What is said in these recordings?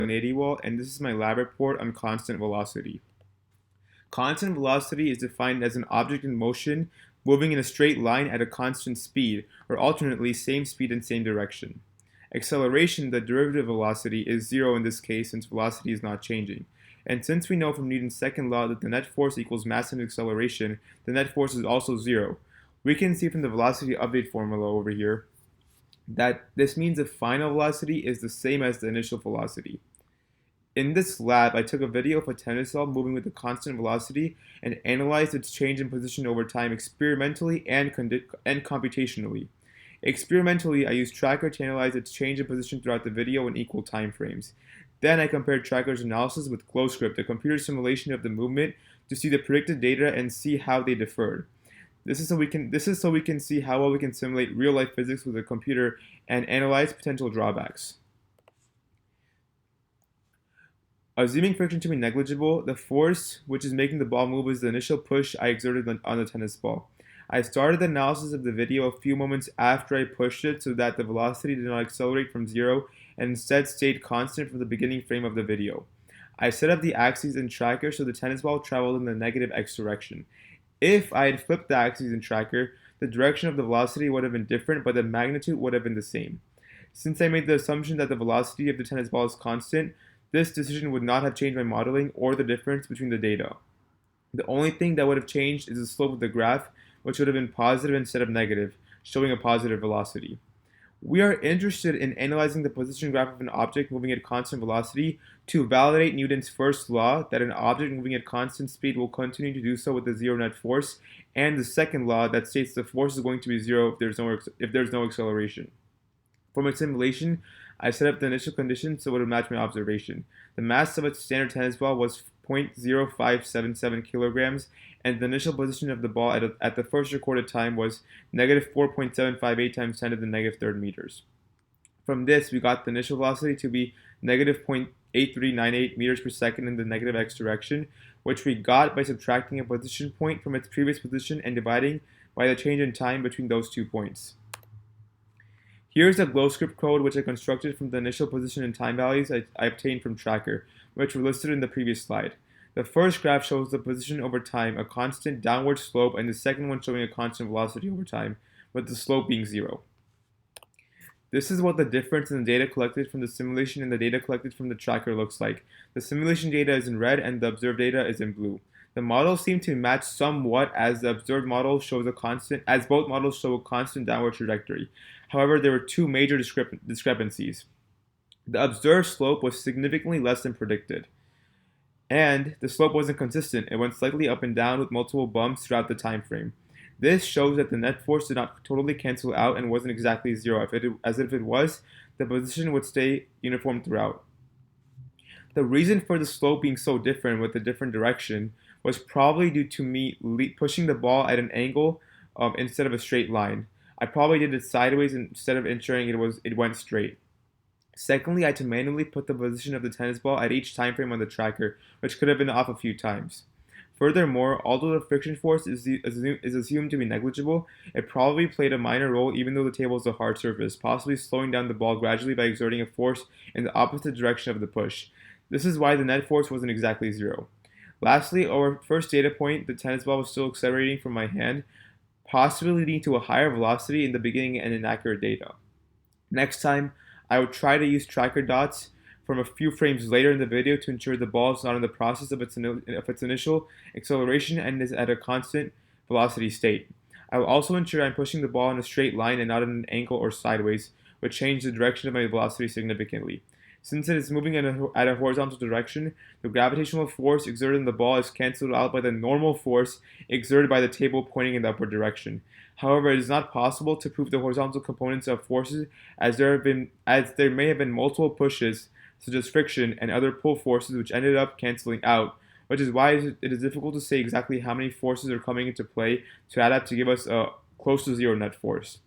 Ganediwal, and this is my lab report on constant velocity. Constant velocity is defined as an object in motion moving in a straight line at a constant speed, or alternately same speed and same direction. Acceleration, the derivative velocity, is zero in this case since velocity is not changing. And since we know from Newton's second law that the net force equals mass times acceleration, the net force is also zero. We can see from the velocity update formula over here that this means the final velocity is the same as the initial velocity. In this lab, I took a video of a tennis ball moving with a constant velocity and analyzed its change in position over time experimentally and computationally. Experimentally, I used Tracker to analyze its change in position throughout the video in equal time frames. Then I compared Tracker's analysis with GlowScript, a computer simulation of the movement, to see the predicted data and see how they differed. This is so we can see how well we can simulate real-life physics with a computer and analyze potential drawbacks. Assuming friction to be negligible, the force which is making the ball move is the initial push I exerted on the tennis ball. I started the analysis of the video a few moments after I pushed it so that the velocity did not accelerate from zero and instead stayed constant from the beginning frame of the video. I set up the axes in Tracker so the tennis ball traveled in the negative x direction. If I had flipped the axes in Tracker, the direction of the velocity would have been different, but the magnitude would have been the same. Since I made the assumption that the velocity of the tennis ball is constant, this decision would not have changed my modeling or the difference between the data. The only thing that would have changed is the slope of the graph, which would have been positive instead of negative, showing a positive velocity. We are interested in analyzing the position graph of an object moving at constant velocity to validate Newton's first law that an object moving at constant speed will continue to do so with a zero net force, and the second law that states the force is going to be zero if there's no acceleration. For my simulation, I set up the initial conditions so it would match my observation. The mass of a standard tennis ball was 0.0577 kilograms, and the initial position of the ball at the first recorded time was negative 4.758 times 10 to the negative third meters. From this, we got the initial velocity to be negative 0.8398 meters per second in the negative x direction, which we got by subtracting a position point from its previous position and dividing by the change in time between those 2 points. Here's the GlowScript code which I constructed from the initial position and time values I obtained from Tracker, which were listed in the previous slide. The first graph shows the position over time, a constant downward slope, and the second one showing a constant velocity over time, with the slope being zero. This is what the difference in the data collected from the simulation and the data collected from the Tracker looks like. The simulation data is in red and the observed data is in blue. The models seem to match somewhat as the observed model shows as both models show a constant downward trajectory. However, there were two major discrepancies. The observed slope was significantly less than predicted, and the slope wasn't consistent. It went slightly up and down with multiple bumps throughout the time frame. This shows that the net force did not totally cancel out and wasn't exactly zero. As if it was, the position would stay uniform throughout. The reason for the slope being so different with a different direction was probably due to me pushing the ball at an angle instead of a straight line. I probably did it sideways instead of ensuring it went straight. Secondly, I had to manually put the position of the tennis ball at each time frame on the Tracker, which could have been off a few times. Furthermore, although the friction force is assumed to be negligible, it probably played a minor role even though the table is a hard surface, possibly slowing down the ball gradually by exerting a force in the opposite direction of the push. This is why the net force wasn't exactly zero. Lastly, our first data point, the tennis ball was still accelerating from my hand, possibly leading to a higher velocity in the beginning and inaccurate data. Next time, I would try to use Tracker dots from a few frames later in the video to ensure the ball is not in the process of its initial acceleration and is at a constant velocity state. I will also ensure I'm pushing the ball in a straight line and not in an angle or sideways, which changes the direction of my velocity significantly. Since it is moving at a horizontal direction, the gravitational force exerted on the ball is cancelled out by the normal force exerted by the table pointing in the upward direction. However, it is not possible to prove the horizontal components of forces as there may have been multiple pushes, such as friction and other pull forces which ended up cancelling out, which is why it is difficult to say exactly how many forces are coming into play to add up to give us a close to zero net force.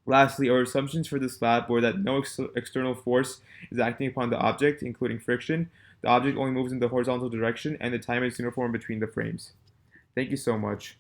Lastly, our assumptions for this lab were that no external force is acting upon the object, including friction. The object only moves in the horizontal direction, and the time is uniform between the frames. Thank you so much.